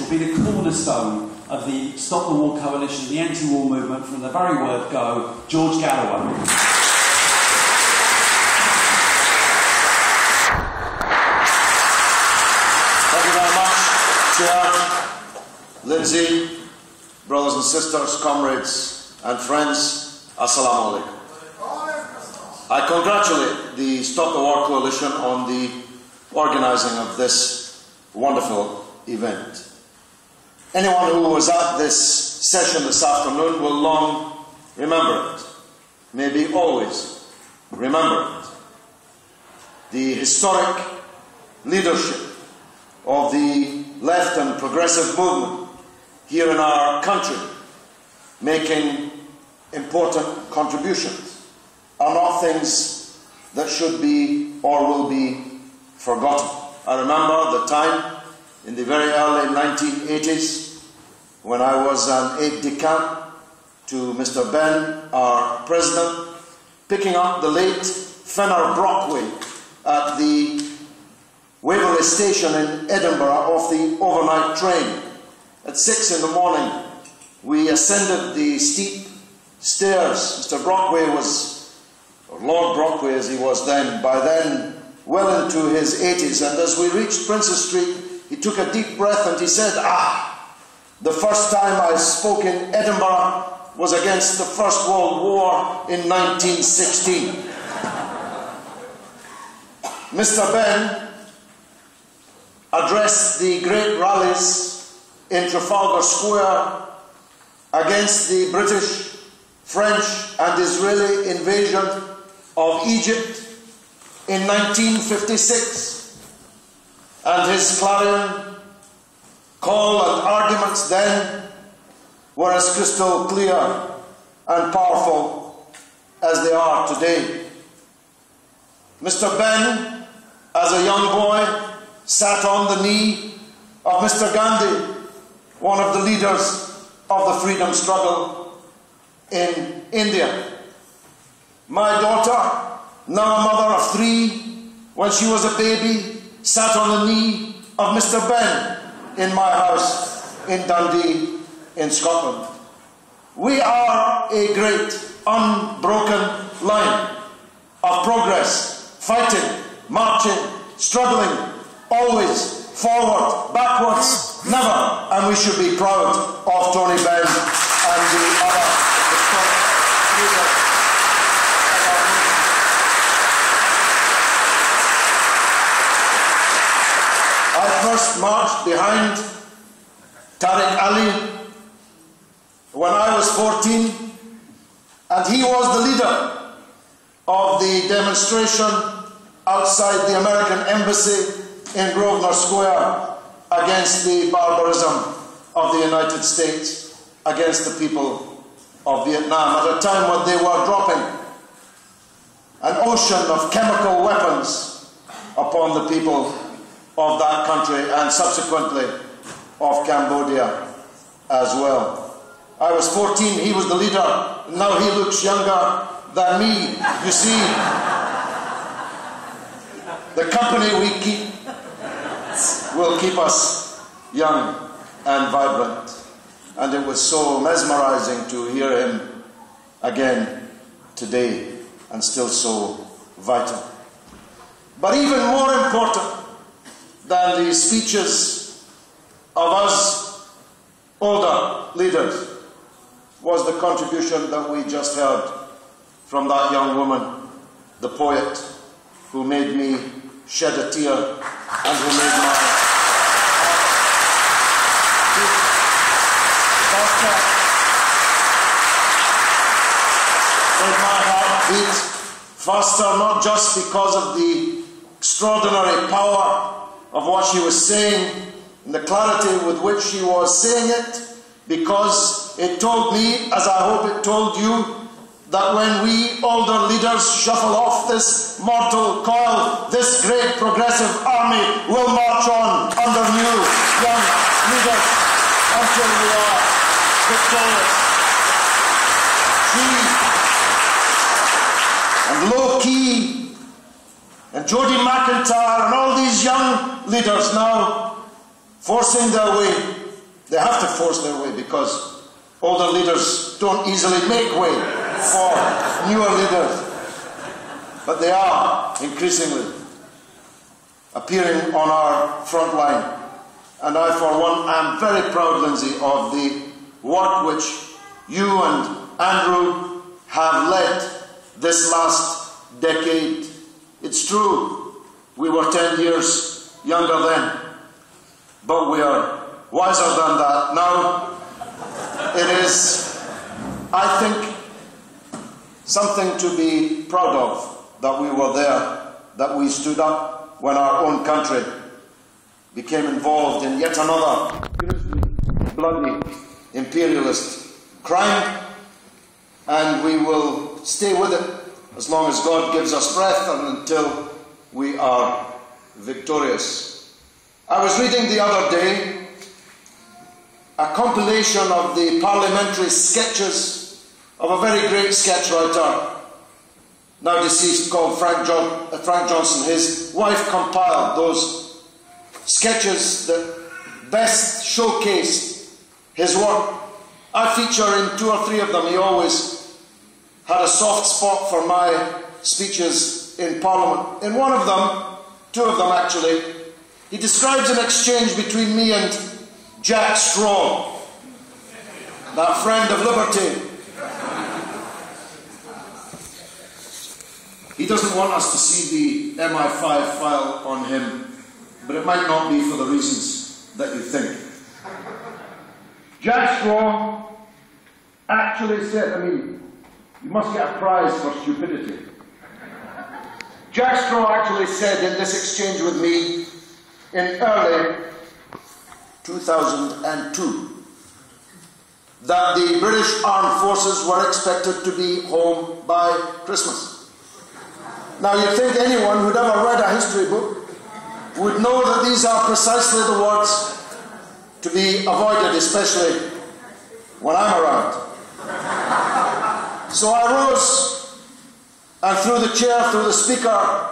will be the cornerstone of the Stop the War Coalition, the anti-war movement from the very word go, George Galloway. Thank you very much, Chair, Lindsay, brothers and sisters, comrades and friends, Assalamu alaikum. I congratulate the Stop the War Coalition on the organising of this wonderful event. Anyone who was at this session this afternoon will long remember it, maybe always remember it. The historic leadership of the left and progressive movement here in our country, making important contributions, are not things that should be or will be forgotten. I remember the time in the very early 1980s when I was an aide-de-camp to Mr. Ben, our president, picking up the late Fenner Brockway at the Waverley station in Edinburgh off the overnight train. At 6 in the morning, we ascended the steep stairs. Mr. Brockway was, or Lord Brockway as he was then, by then well into his 80s, and as we reached Princess Street, he took a deep breath and he said, the first time I spoke in Edinburgh was against the First World War in 1916. Mr. Ben addressed the great rallies in Trafalgar Square against the British, French and Israeli invasion of Egypt in 1956. And his clarion call and arguments then were as crystal clear and powerful as they are today. Mr. Ben, as a young boy, sat on the knee of Mr. Gandhi, one of the leaders of the freedom struggle in India. My daughter, now a mother of 3, when she was a baby, sat on the knee of Mr. Ben in my house in Dundee, in Scotland. We are a great, unbroken line of progress, fighting, marching, struggling, always forward, backwards, never, and we should be proud of Tony Benn and the other historic leaders. I first marched behind Tariq Ali when I was 14, and he was the leader of the demonstration outside the American Embassy in Grosvenor Square against the barbarism of the United States, against the people of Vietnam, at a time when they were dropping an ocean of chemical weapons upon the people of that country and subsequently of Cambodia as well. I was 14, he was the leader, now he looks younger than me. You see, the company we keep will keep us young and vibrant. And it was so mesmerizing to hear him again today, and still so vital. But even more important than the speeches of us older leaders was the contribution that we just heard from that young woman, the poet, who made me shed a tear and who made my heart beat faster, not just because of the extraordinary power of what she was saying and the clarity with which she was saying it, because it told me, as I hope it told you, that when we older leaders shuffle off this mortal coil, this great progressive army will march on under new young leaders until we are victorious. She and Low Key and Jodie McIntyre and all these young leaders now forcing their way They have to force their way because older leaders don't easily make way for newer leaders. But they are increasingly appearing on our front line. And I, for one, am very proud, Lindsay, of the work which you and Andrew have led this last decade. It's true, we were 10 years younger then, but we are wiser than that now. It is, I think, something to be proud of that we were there, that we stood up when our own country became involved in yet another bloody imperialist crime, and we will stay with it as long as God gives us breath and until we are victorious. I was reading the other day a compilation of the parliamentary sketches of a very great sketch writer, now deceased, called Frank Johnson. His wife compiled those sketches that best showcased his work. I feature in 2 or 3 of them. He always had a soft spot for my speeches in Parliament. In one of them, 2 of them actually, he describes an exchange between me and Jack Straw, that friend of liberty. He doesn't want us to see the MI5 file on him, but it might not be for the reasons that you think. Jack Straw actually said, you must get a prize for stupidity. Jack Straw actually said in this exchange with me in early 2002 that the British Armed Forces were expected to be home by Christmas. Now, you'd think anyone who'd ever read a history book would know that these are precisely the words to be avoided, especially when I'm around. So I rose and through the chair, through the speaker,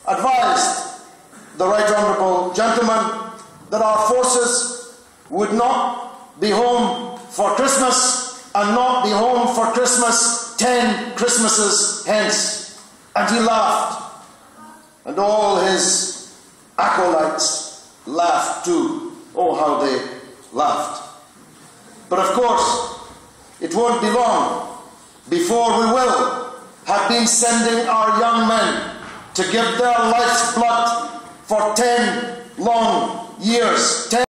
advised the Right Honourable Gentleman that our forces would not be home for Christmas and not be home for Christmas 10 Christmases hence. And he laughed, and all his acolytes laughed too. Oh, how they laughed. But of course, it won't be long before we will have been sending our young men to give their life's blood for 10 long years.